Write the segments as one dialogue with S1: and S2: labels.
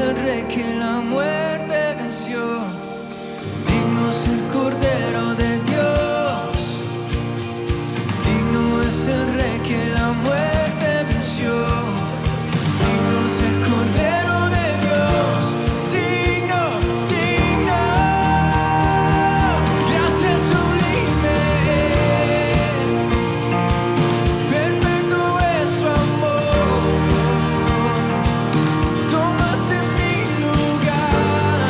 S1: el Rey que la muerte venció. Digno es el Cordero de Dios. Digno es el Rey que la muerte venció. Digno es el Cordero de Dios. Digno, digno. Gracias sublimes. Perfecto es tu amor. Tomaste mi lugar.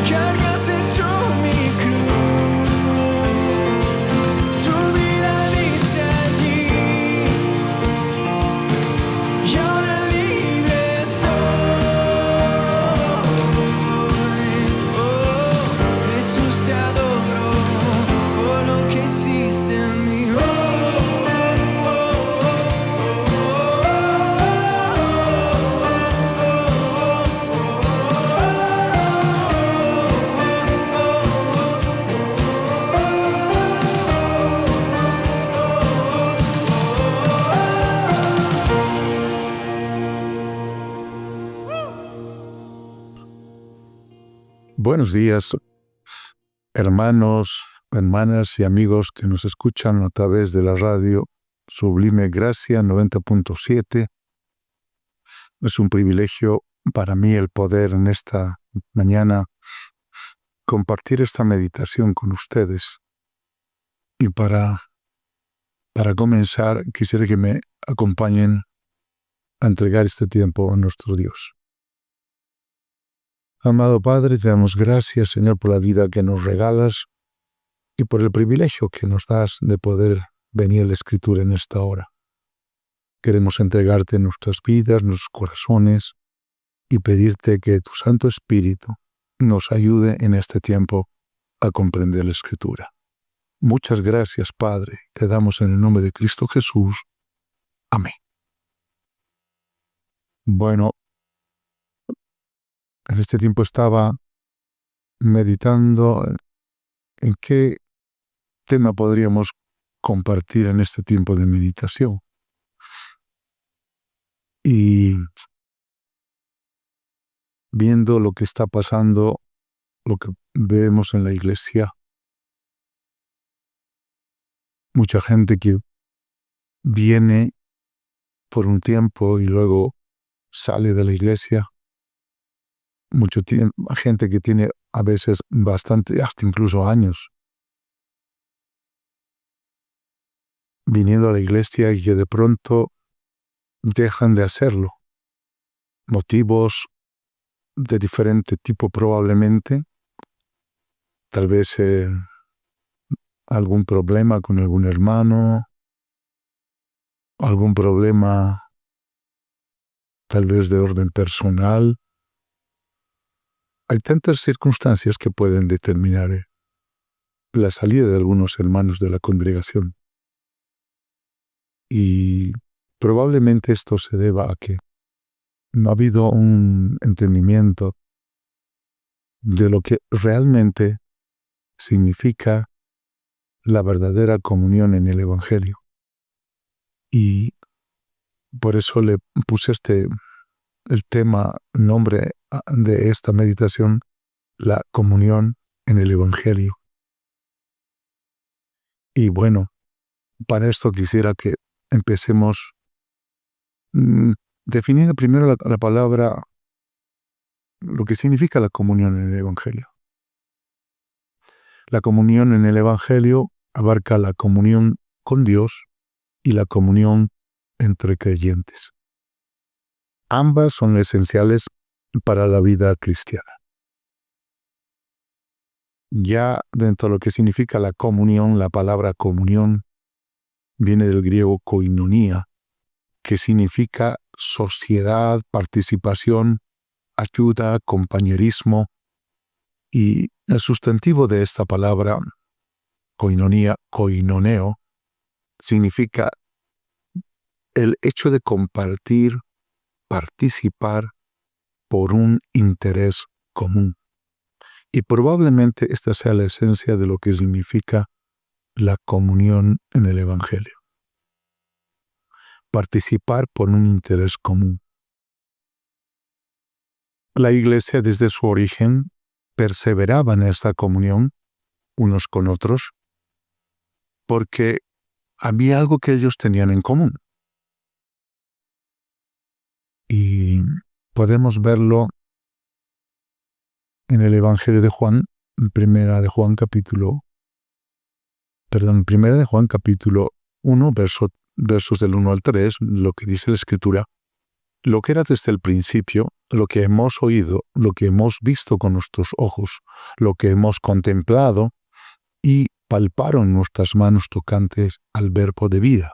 S1: Cargaste tú mi cruz. Tu vida diste allí. Y ahora libre soy. Oh, Jesús te adoro por lo que hiciste en mí.
S2: Buenos días, hermanos, hermanas y amigos que nos escuchan a través de la radio Sublime Gracia 90.7. Es un privilegio para mí el poder en esta mañana compartir esta meditación con ustedes. Y para comenzar, quisiera que me acompañen a entregar este tiempo a nuestro Dios. Amado Padre, te damos gracias, Señor, por la vida que nos regalas y por el privilegio que nos das de poder venir a la Escritura en esta hora. Queremos entregarte nuestras vidas, nuestros corazones y pedirte que tu Santo Espíritu nos ayude en este tiempo a comprender la Escritura. Muchas gracias, Padre. Te damos en el nombre de Cristo Jesús. Amén. Bueno, en este tiempo estaba meditando en qué tema podríamos compartir en este tiempo de meditación. Y viendo lo que está pasando, lo que vemos en la iglesia, mucha gente que viene por un tiempo y luego sale de la iglesia, gente que tiene a veces bastante, hasta incluso años, viniendo a la iglesia y que de pronto dejan de hacerlo. Motivos de diferente tipo probablemente, tal vez algún problema con algún hermano, algún problema tal vez de orden personal. Hay tantas circunstancias que pueden determinar la salida de algunos hermanos de la congregación. Y probablemente esto se deba a que no ha habido un entendimiento de lo que realmente significa la verdadera comunión en el Evangelio. Y por eso le puse el nombre de esta meditación, la comunión en el Evangelio. Y bueno, para esto quisiera que empecemos definiendo primero la palabra, lo que significa la comunión en el Evangelio. La comunión en el Evangelio abarca la comunión con Dios y la comunión entre creyentes. Ambas son esenciales para la vida cristiana. Ya dentro de lo que significa la comunión, la palabra comunión viene del griego koinonia, que significa sociedad, participación, ayuda, compañerismo, y el sustantivo de esta palabra, koinonia, koinoneo, significa el hecho de compartir, participar por un interés común. Y probablemente esta sea la esencia de lo que significa la comunión en el Evangelio. Participar por un interés común. La Iglesia desde su origen perseveraba en esta comunión unos con otros porque había algo que ellos tenían en común. Y podemos verlo en el Evangelio de Juan, Primera de Juan capítulo 1, versos del 1 al 3, lo que dice la Escritura: lo que era desde el principio, lo que hemos oído, lo que hemos visto con nuestros ojos, lo que hemos contemplado y palparon nuestras manos tocantes al verbo de vida.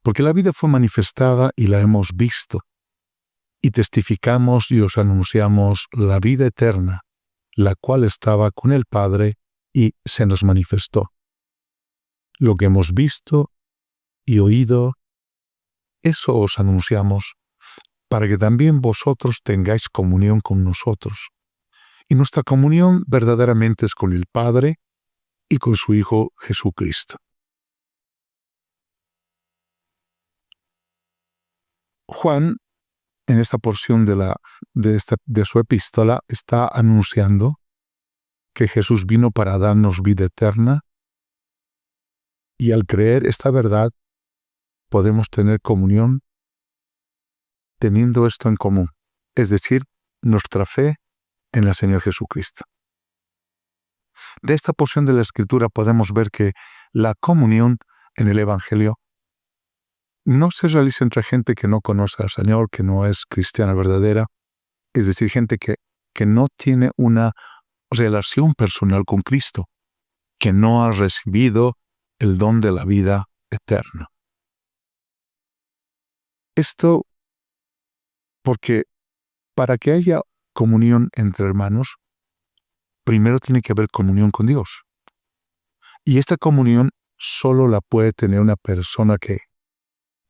S2: Porque la vida fue manifestada y la hemos visto, y testificamos y os anunciamos la vida eterna, la cual estaba con el Padre y se nos manifestó. Lo que hemos visto y oído, eso os anunciamos, para que también vosotros tengáis comunión con nosotros. Y nuestra comunión verdaderamente es con el Padre y con su Hijo Jesucristo. Juan, en esta porción de su epístola, está anunciando que Jesús vino para darnos vida eterna, y al creer esta verdad podemos tener comunión teniendo esto en común, es decir, nuestra fe en el Señor Jesucristo. De esta porción de la Escritura podemos ver que la comunión en el Evangelio no se realiza entre gente que no conoce al Señor, que no es cristiana verdadera, es decir, gente que no tiene una relación personal con Cristo, que no ha recibido el don de la vida eterna. Esto porque para que haya comunión entre hermanos, primero tiene que haber comunión con Dios. Y esta comunión solo la puede tener una persona que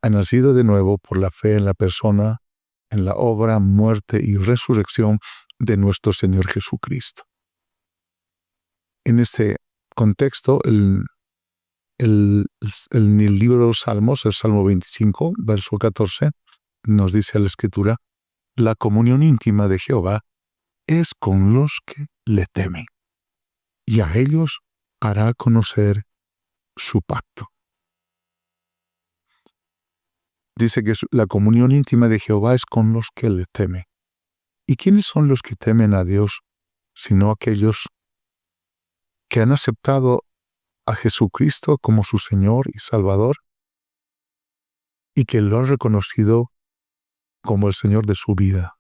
S2: ha nacido de nuevo por la fe en la persona, en la obra, muerte y resurrección de nuestro Señor Jesucristo. En este contexto, el libro de los Salmos, el Salmo 25, verso 14, nos dice la Escritura: la comunión íntima de Jehová es con los que le temen, y a ellos hará conocer su pacto. Dice que la comunión íntima de Jehová es con los que le temen. ¿Y quiénes son los que temen a Dios, sino aquellos que han aceptado a Jesucristo como su Señor y Salvador y que lo han reconocido como el Señor de su vida?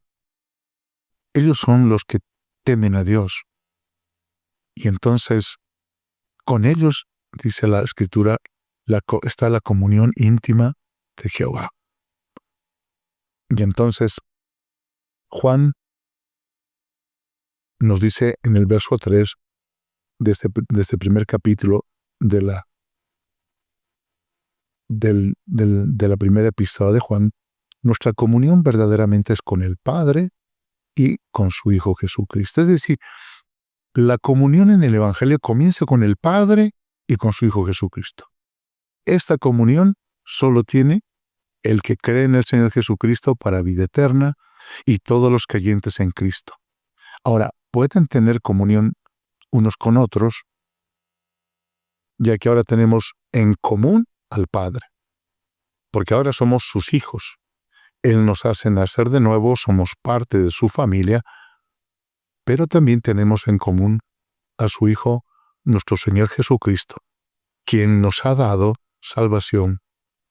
S2: Ellos son los que temen a Dios. Y entonces, con ellos, dice la Escritura, está la comunión íntima de Jehová. Y entonces, Juan nos dice en el verso 3 de este primer capítulo de la primera epístola de Juan: nuestra comunión verdaderamente es con el Padre y con su Hijo Jesucristo. Es decir, la comunión en el Evangelio comienza con el Padre y con su Hijo Jesucristo. Esta comunión solo tiene el que cree en el Señor Jesucristo para vida eterna y todos los creyentes en Cristo. Ahora, pueden tener comunión unos con otros, ya que ahora tenemos en común al Padre, porque ahora somos sus hijos. Él nos hace nacer de nuevo, somos parte de su familia, pero también tenemos en común a su Hijo, nuestro Señor Jesucristo, quien nos ha dado salvación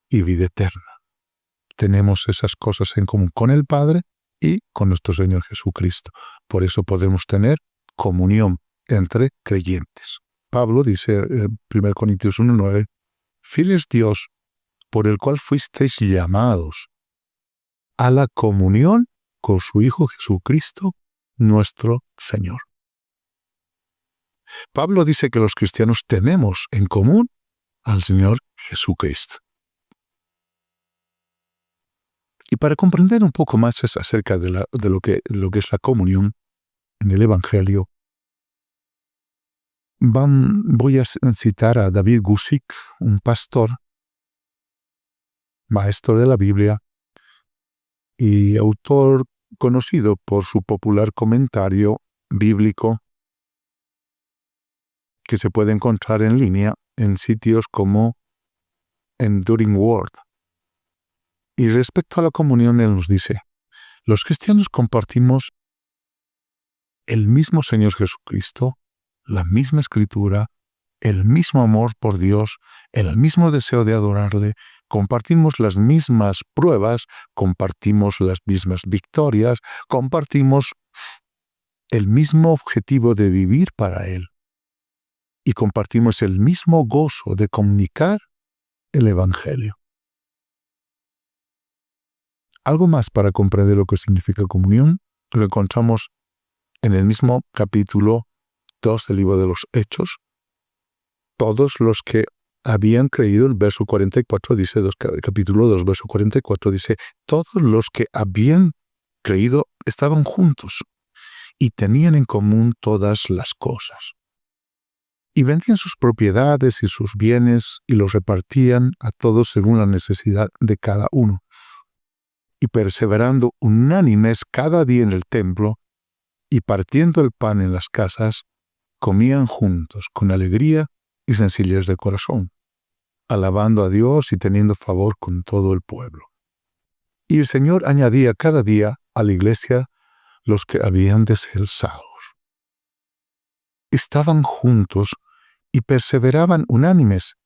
S2: y vida eterna. Tenemos esas cosas en común con el Padre y con nuestro Señor Jesucristo. Por eso podemos tener comunión entre creyentes. Pablo dice en 1 Corintios 1:9: fiel es Dios, por el cual fuisteis llamados a la comunión con su Hijo Jesucristo, nuestro Señor. Pablo dice que los cristianos tenemos en común al Señor Jesucristo. Y para comprender un poco más acerca de lo que es la comunión en el Evangelio, voy a citar a David Guzik, un pastor, maestro de la Biblia y autor conocido por su popular comentario bíblico que se puede encontrar en línea en sitios como Enduring Word. Y respecto a la comunión, él nos dice: los cristianos compartimos el mismo Señor Jesucristo, la misma Escritura, el mismo amor por Dios, el mismo deseo de adorarle, compartimos las mismas pruebas, compartimos las mismas victorias, compartimos el mismo objetivo de vivir para Él y compartimos el mismo gozo de comunicar el Evangelio. Algo más para comprender lo que significa comunión lo encontramos en el mismo capítulo 2 del libro de los Hechos. Todos los que habían creído, el verso 44 dice, capítulo 2, verso 44 dice, todos los que habían creído estaban juntos y tenían en común todas las cosas. Y vendían sus propiedades y sus bienes y los repartían a todos según la necesidad de cada uno. Y perseverando unánimes cada día en el templo y partiendo el pan en las casas, comían juntos con alegría y sencillez de corazón, alabando a Dios y teniendo favor con todo el pueblo. Y el Señor añadía cada día a la iglesia los que habían de ser salvos. Estaban juntos y perseveraban unánimes,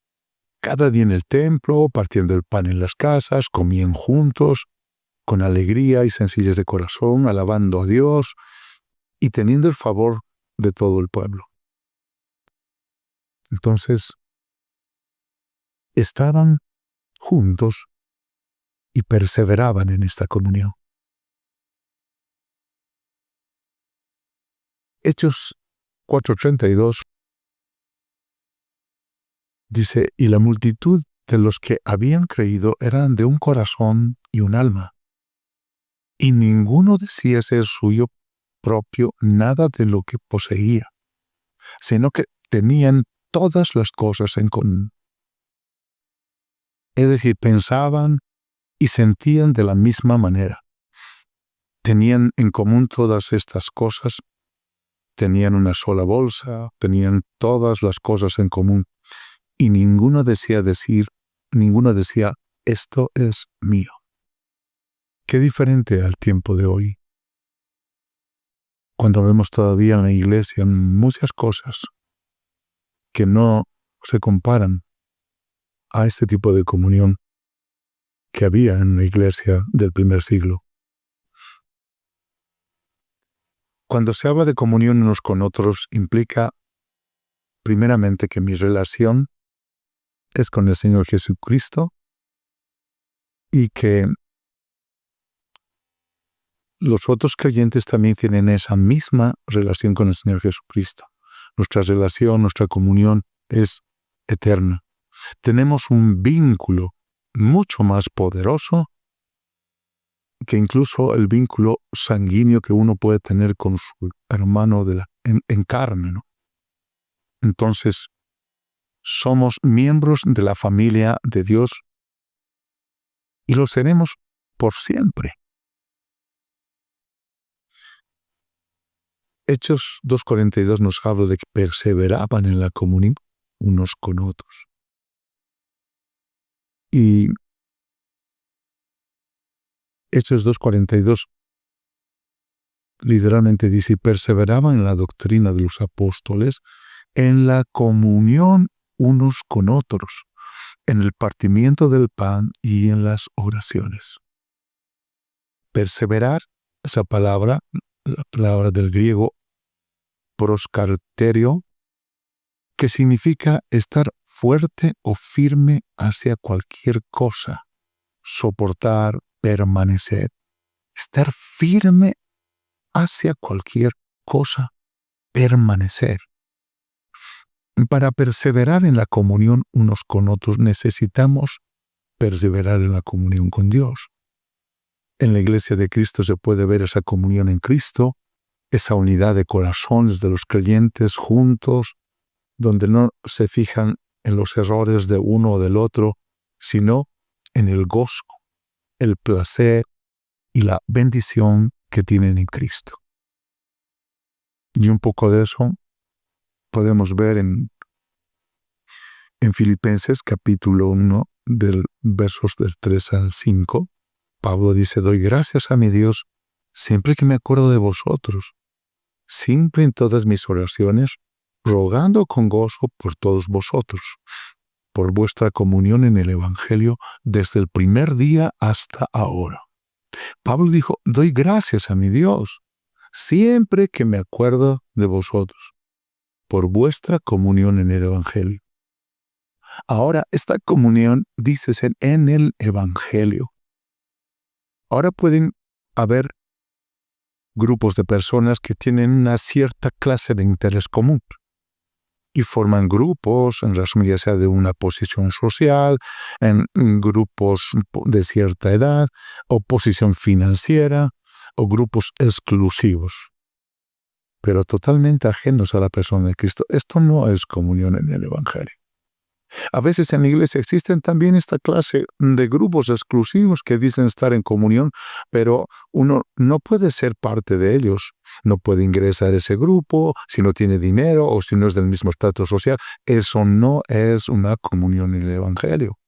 S2: cada día en el templo, partiendo el pan en las casas, comían juntos, con alegría y sencillez de corazón, alabando a Dios y teniendo el favor de todo el pueblo. Entonces, estaban juntos y perseveraban en esta comunión. Hechos 4:32 dice, y la multitud de los que habían creído eran de un corazón y un alma, y ninguno decía ser suyo propio nada de lo que poseía, sino que tenían todas las cosas en común. Es decir, pensaban y sentían de la misma manera. Tenían en común todas estas cosas, tenían una sola bolsa, tenían todas las cosas en común, y ninguno decía, esto es mío. Qué diferente al tiempo de hoy, cuando vemos todavía en la iglesia muchas cosas que no se comparan a este tipo de comunión que había en la iglesia del primer siglo. Cuando se habla de comunión unos con otros, implica primeramente que mi relación es con el Señor Jesucristo y que los otros creyentes también tienen esa misma relación con el Señor Jesucristo. Nuestra relación, nuestra comunión es eterna. Tenemos un vínculo mucho más poderoso que incluso el vínculo sanguíneo que uno puede tener con su hermano en carne, ¿no? Entonces, somos miembros de la familia de Dios y lo seremos por siempre. Hechos 2:42 nos habla de que perseveraban en la comunión unos con otros. Y Hechos 2:42 literalmente dice, perseveraban en la doctrina de los apóstoles, en la comunión unos con otros, en el partimiento del pan y en las oraciones. Perseverar, esa palabra, la palabra del griego proskarterio, que significa estar fuerte o firme hacia cualquier cosa, soportar, permanecer, estar firme hacia cualquier cosa, permanecer. Para perseverar en la comunión unos con otros necesitamos perseverar en la comunión con Dios. En la Iglesia de Cristo se puede ver esa comunión en Cristo, esa unidad de corazones de los creyentes juntos, donde no se fijan en los errores de uno o del otro, sino en el gozo, el placer y la bendición que tienen en Cristo. Y un poco de eso podemos ver en Filipenses capítulo 1, versos del 3 al 5. Pablo dice: doy gracias a mi Dios siempre que me acuerdo de vosotros, siempre en todas mis oraciones, rogando con gozo por todos vosotros, por vuestra comunión en el Evangelio desde el primer día hasta ahora. Pablo dijo: doy gracias a mi Dios siempre que me acuerdo de vosotros, por vuestra comunión en el Evangelio. Ahora, esta comunión dice ser en el Evangelio. Ahora pueden haber grupos de personas que tienen una cierta clase de interés común y forman grupos, en razón ya sea de una posición social, en grupos de cierta edad, o posición financiera, o grupos exclusivos, pero totalmente ajenos a la persona de Cristo. Esto no es comunión en el Evangelio. A veces en la iglesia existen también esta clase de grupos exclusivos que dicen estar en comunión, pero uno no puede ser parte de ellos. No puede ingresar a ese grupo si no tiene dinero o si no es del mismo estatus social. Eso no es una comunión en el Evangelio.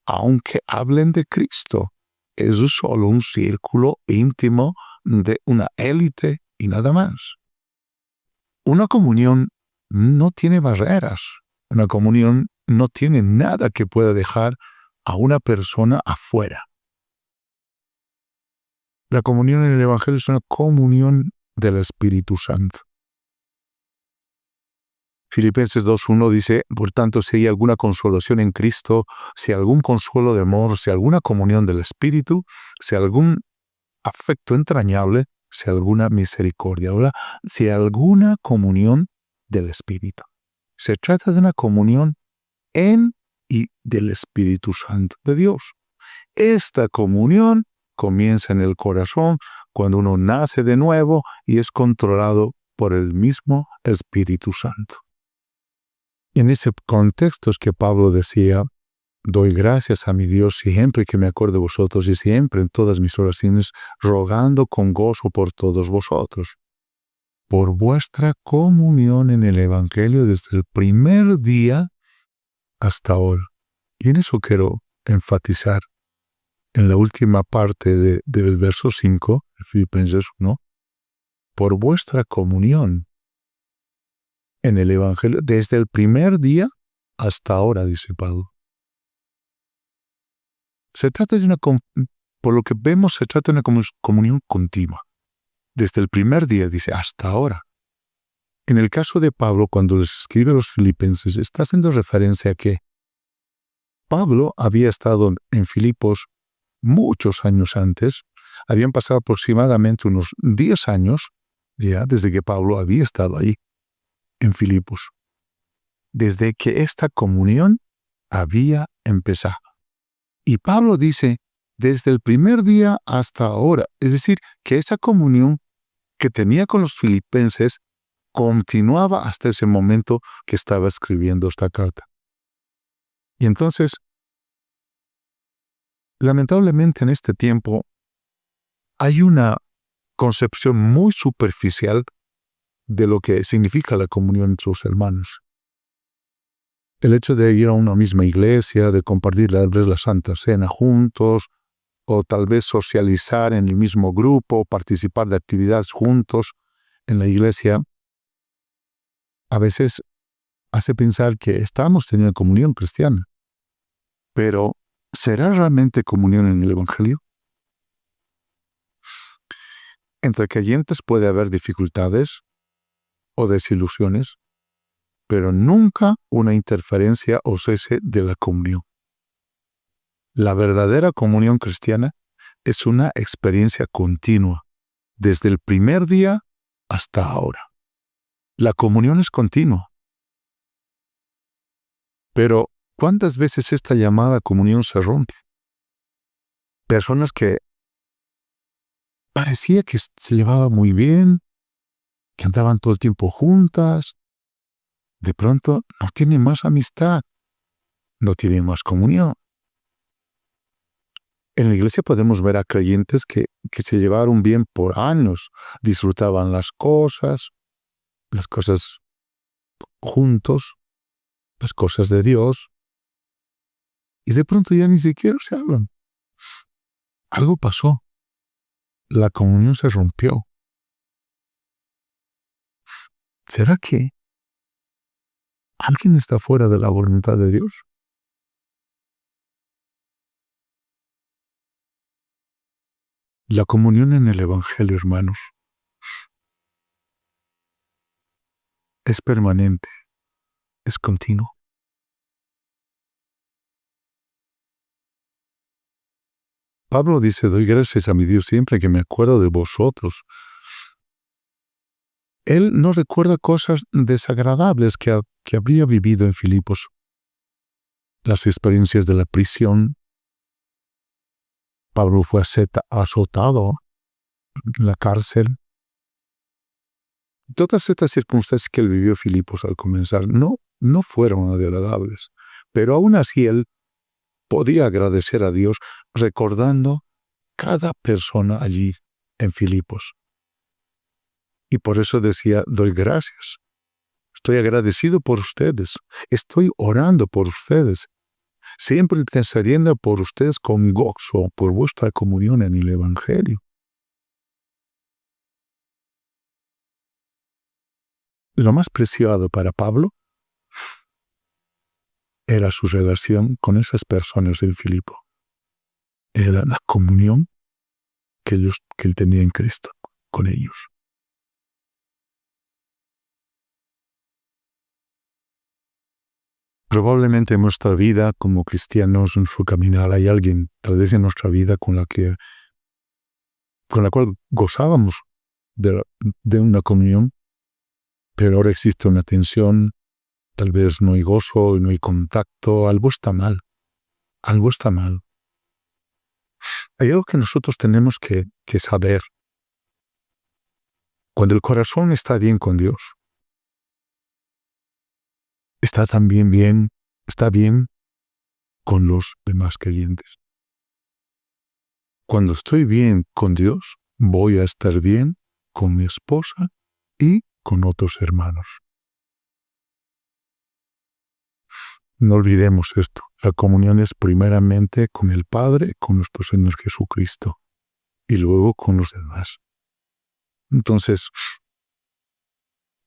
S2: Aunque hablen de Cristo, es solo un círculo íntimo de una élite y nada más. Una comunión no tiene barreras. Una comunión no tiene nada que pueda dejar a una persona afuera. La comunión en el Evangelio es una comunión del Espíritu Santo. Filipenses 2:1 dice: por tanto, si hay alguna consolación en Cristo, si algún consuelo de amor, si alguna comunión del Espíritu, si algún afecto entrañable, si alguna misericordia, ¿verdad? Si alguna comunión del Espíritu. Se trata de una comunión en y del Espíritu Santo de Dios. Esta comunión comienza en el corazón cuando uno nace de nuevo y es controlado por el mismo Espíritu Santo. En ese contexto es que Pablo decía: doy gracias a mi Dios siempre que me acuerdo de vosotros y siempre en todas mis oraciones, rogando con gozo por todos vosotros, por vuestra comunión en el Evangelio desde el primer día hasta ahora. Y en eso quiero enfatizar en la última parte del verso 5, de Filipenses 1, por vuestra comunión en el Evangelio desde el primer día hasta ahora, dice Pablo. Se trata de por lo que vemos, se trata de una comunión continua. Desde el primer día, dice, hasta ahora. En el caso de Pablo, cuando les escribe a los filipenses, está haciendo referencia a que Pablo había estado en Filipos muchos años antes. Habían pasado aproximadamente unos 10 años ya desde que Pablo había estado ahí en Filipos, desde que esta comunión había empezado. Y Pablo dice, desde el primer día hasta ahora, es decir, que esa comunión que tenía con los filipenses continuaba hasta ese momento que estaba escribiendo esta carta. Y entonces, lamentablemente en este tiempo, hay una concepción muy superficial de lo que significa la comunión entre los hermanos. El hecho de ir a una misma iglesia, de compartir tal vez la Santa Cena juntos, o tal vez socializar en el mismo grupo, participar de actividades juntos en la iglesia, a veces hace pensar que estamos teniendo comunión cristiana. Pero, ¿será realmente comunión en el Evangelio? Entre creyentes puede haber dificultades o desilusiones, pero nunca una interferencia o cese de la comunión. La verdadera comunión cristiana es una experiencia continua, desde el primer día hasta ahora. La comunión es continua. Pero, ¿cuántas veces esta llamada comunión se rompe? Personas que parecía que se llevaban muy bien, que andaban todo el tiempo juntas, de pronto no tienen más amistad, no tienen más comunión. En la iglesia podemos ver a creyentes que se llevaron bien por años, disfrutaban las cosas juntos, las cosas de Dios, y de pronto ya ni siquiera se hablan. Algo pasó. La comunión se rompió. ¿Será que alguien está fuera de la voluntad de Dios? La comunión en el Evangelio, hermanos, es permanente, es continuo. Pablo dice, doy gracias a mi Dios siempre que me acuerdo de vosotros. Él no recuerda cosas desagradables que habría vivido en Filipos. Las experiencias de la prisión. Pablo fue azotado en la cárcel. Todas estas circunstancias que él vivió en Filipos al comenzar no fueron agradables, pero aún así él podía agradecer a Dios recordando cada persona allí en Filipos. Y por eso decía, doy gracias. Estoy agradecido por ustedes. Estoy orando por ustedes. Siempre intercediendo por ustedes con gozo por vuestra comunión en el Evangelio. Lo más preciado para Pablo era su relación con esas personas en Filipo. Era la comunión que él tenía en Cristo con ellos. Probablemente en nuestra vida como cristianos, en su caminar, hay alguien, tal vez en nuestra vida, con la cual gozábamos de una comunión, pero ahora existe una tensión, tal vez no hay gozo, no hay contacto, algo está mal. Algo está mal. Hay algo que nosotros tenemos que saber. Cuando el corazón está bien con Dios, está bien con los demás creyentes. Cuando estoy bien con Dios, voy a estar bien con mi esposa y con otros hermanos. No olvidemos esto. La comunión es primeramente con el Padre, con nuestro Señor Jesucristo, y luego con los demás. Entonces,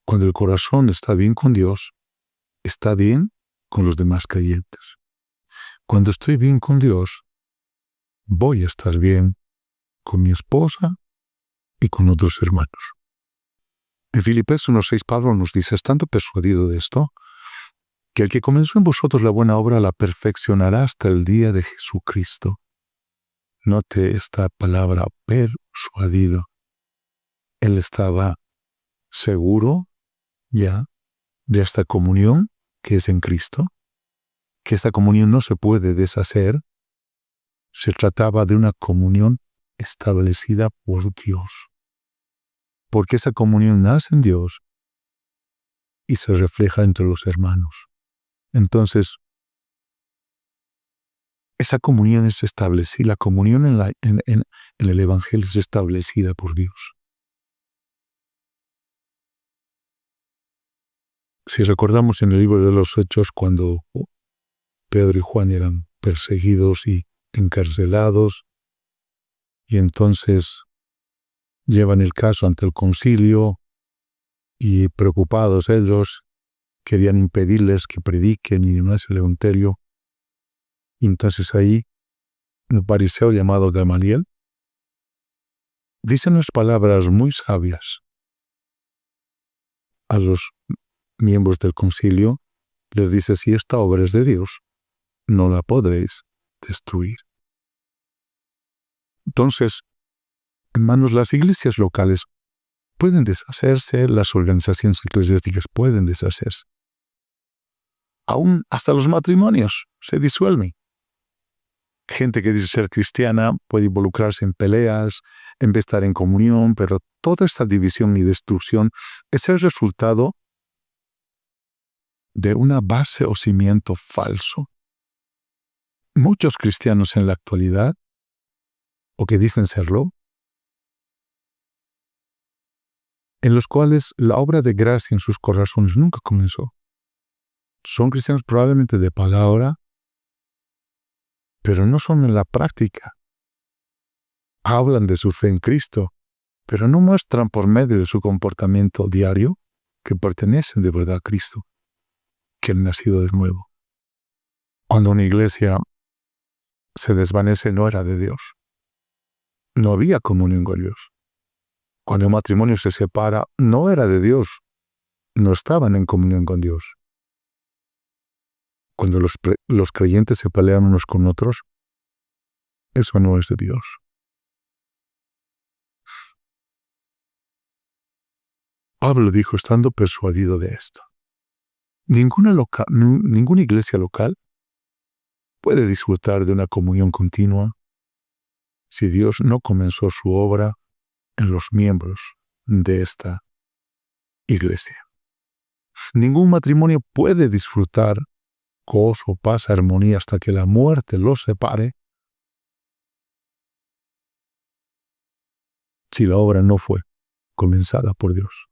S2: cuando el corazón está bien con Dios, está bien con los demás creyentes. Cuando estoy bien con Dios, voy a estar bien con mi esposa y con otros hermanos. En Filipenses 1:6 Pablo nos dice, estando persuadido de esto, que el que comenzó en vosotros la buena obra la perfeccionará hasta el día de Jesucristo. Note esta palabra, persuadido. Él estaba seguro ya de esta comunión que es en Cristo, que esta comunión no se puede deshacer. Se trataba de una comunión establecida por Dios, porque esa comunión nace en Dios y se refleja entre los hermanos. Entonces, esa comunión es establecida, la comunión en el Evangelio es establecida por Dios. Si recordamos en el libro de los Hechos, cuando Pedro y Juan eran perseguidos y encarcelados, y entonces llevan el caso ante el concilio, y preocupados ellos, querían impedirles que prediquen y demás el Evangelio. Y entonces ahí, el fariseo llamado Gamaliel dice unas palabras muy sabias a los miembros del concilio. Les dice, si esta obra es de Dios, no la podréis destruir. Entonces, hermanos, las iglesias locales pueden deshacerse, las organizaciones eclesiásticas pueden deshacerse. Aún hasta los matrimonios se disuelven. Gente que dice ser cristiana puede involucrarse en peleas, en vez de estar en comunión, pero toda esta división y destrucción es el resultado de una base o cimiento falso. Muchos cristianos en la actualidad o que dicen serlo, en los cuales la obra de gracia en sus corazones nunca comenzó. Son cristianos probablemente de palabra, pero no son en la práctica. Hablan de su fe en Cristo, pero no muestran por medio de su comportamiento diario que pertenecen de verdad a Cristo, que han nacido de nuevo. Cuando una iglesia se desvanece, no era de Dios. No había comunión con Dios. Cuando el matrimonio se separa, no era de Dios. No estaban en comunión con Dios. Cuando los creyentes se pelean unos con otros, eso no es de Dios. Pablo dijo, estando persuadido de esto, ninguna iglesia local puede disfrutar de una comunión continua si Dios no comenzó su obra en los miembros de esta iglesia. Ningún matrimonio puede disfrutar gozo, paz, armonía hasta que la muerte los separe si la obra no fue comenzada por Dios.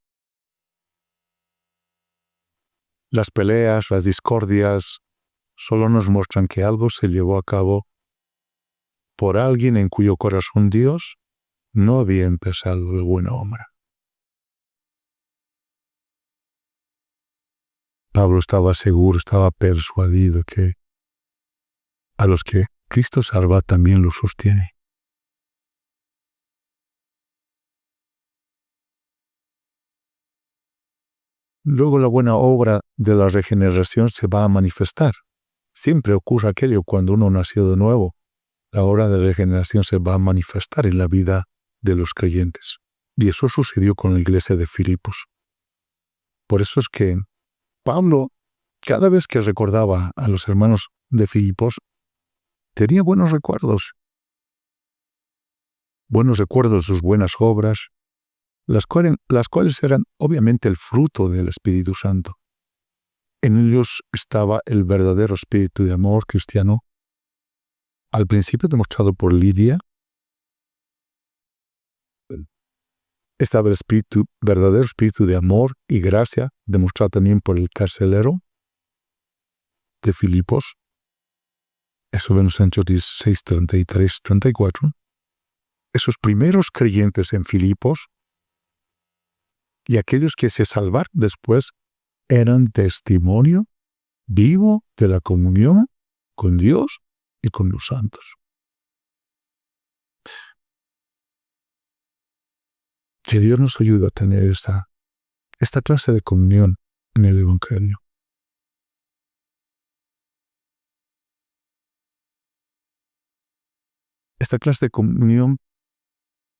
S2: Las peleas, las discordias, solo nos muestran que algo se llevó a cabo por alguien en cuyo corazón Dios no había empezado de buena obra. Pablo estaba seguro, estaba persuadido que a los que Cristo salva también los sostiene. Luego la buena obra de la regeneración se va a manifestar. Siempre ocurre aquello cuando uno nació de nuevo. La obra de regeneración se va a manifestar en la vida de los creyentes. Y eso sucedió con la iglesia de Filipos. Por eso es que Pablo, cada vez que recordaba a los hermanos de Filipos, tenía buenos recuerdos. Buenos recuerdos de sus buenas obras, las cuales eran obviamente el fruto del Espíritu Santo. En ellos estaba el verdadero espíritu de amor cristiano, al principio demostrado por Lidia. Estaba el verdadero espíritu de amor y gracia, demostrado también por el carcelero de Filipos. Eso vemos en Hechos 16, 33, 34. Esos primeros creyentes en Filipos y aquellos que se salvaron después eran testimonio vivo de la comunión con Dios y con los santos. Que Dios nos ayude a tener esta clase de comunión en el Evangelio. Esta clase de comunión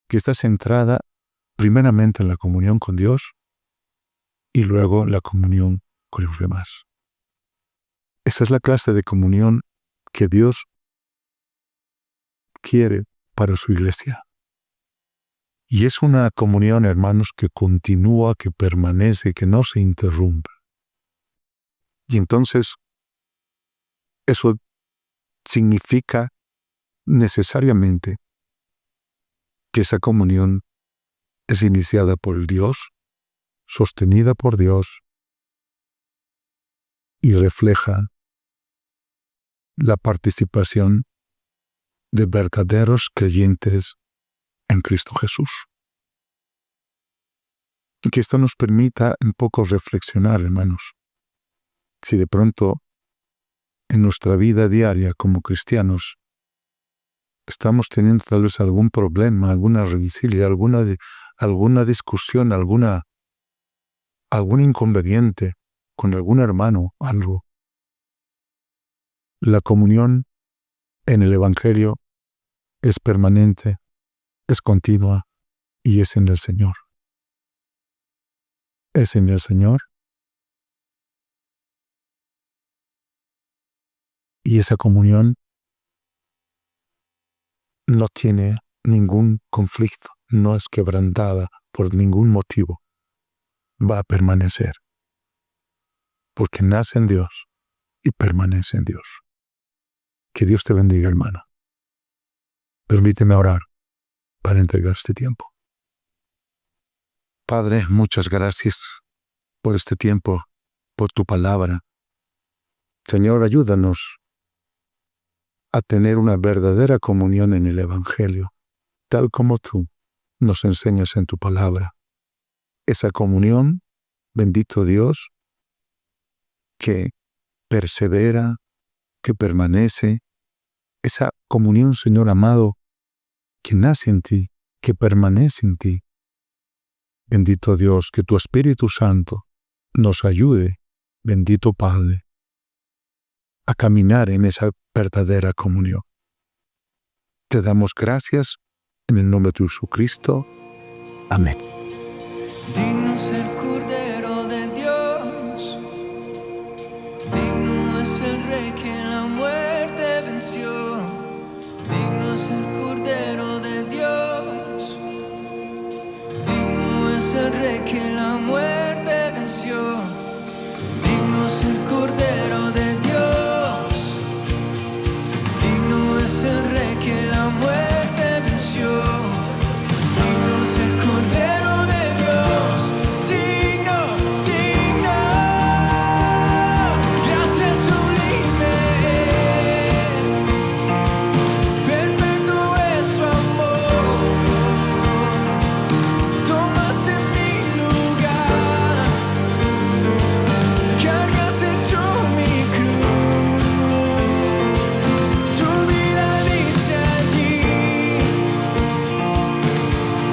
S2: que está centrada primeramente en la comunión con Dios y luego la comunión con los demás. Esa es la clase de comunión que Dios quiere para su iglesia. Y es una comunión, hermanos, que continúa, que permanece, que no se interrumpe. Y entonces, eso significa necesariamente que esa comunión es iniciada por Dios, sostenida por Dios y refleja la participación de verdaderos creyentes en Cristo Jesús. Y que esto nos permita un poco reflexionar, hermanos. Si de pronto en nuestra vida diaria como cristianos estamos teniendo tal vez algún problema, alguna revisilía, alguna discusión, algún inconveniente con algún hermano, algo. La comunión en el Evangelio es permanente, es continua y es en el Señor. Es en el Señor. Y esa comunión no tiene ningún conflicto, no es quebrantada por ningún motivo. Va a permanecer. Porque nace en Dios y permanece en Dios. Que Dios te bendiga, hermano. Permíteme orar. para entregar este tiempo. Padre, muchas gracias por este tiempo, por tu palabra. Señor, ayúdanos a tener una verdadera comunión en el Evangelio, tal como tú nos enseñas en tu palabra. Esa comunión, bendito Dios, que persevera, que permanece. Esa comunión, Señor amado, que nace en ti, que permanece en ti. Bendito Dios, que tu Espíritu Santo nos ayude, bendito Padre, a caminar en esa verdadera comunión. Te damos gracias en el nombre de Jesucristo. Amén.
S1: Digno es el Cordero de Dios, digno es el Rey que la muerte venció, digno es el Cordero de Dios, digno es el Rey que la muerte venció, digno es el Cordero de Dios, digno es el Rey que la muerte venció, digno es el Cordero de Dios, digno, digno, gracias sublimes, perfecto es tu amor, tomaste mi lugar, cargas en tu mi cruz, tu vida diste allí,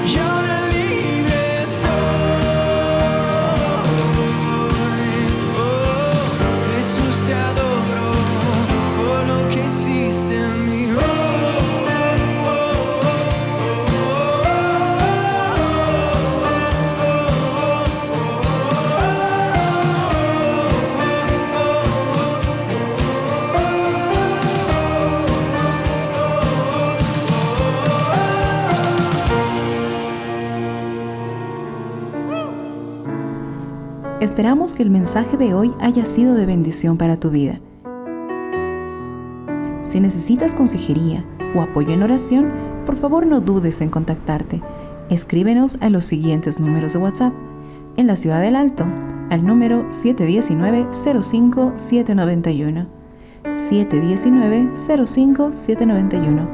S1: y ahora libre soy. Oh, Jesús te adoro por lo que hiciste en mí. Oh,
S3: Esperamos que el mensaje de hoy haya sido de bendición para tu vida. Si necesitas consejería o apoyo en oración, por favor no dudes en contactarte. Escríbenos a los siguientes números de WhatsApp. En la Ciudad del Alto, al número 719-05-791. 719-05-791.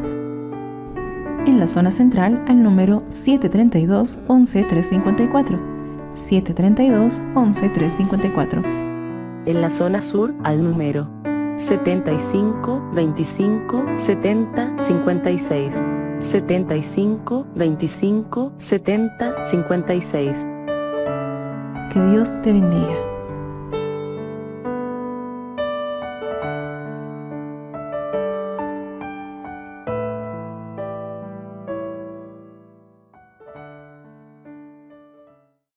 S3: En la zona central, al número 732-11-354. 732-11-354.
S4: En la zona sur, al número 75 25 70 56. 75 25 70 56.
S3: Que Dios te bendiga.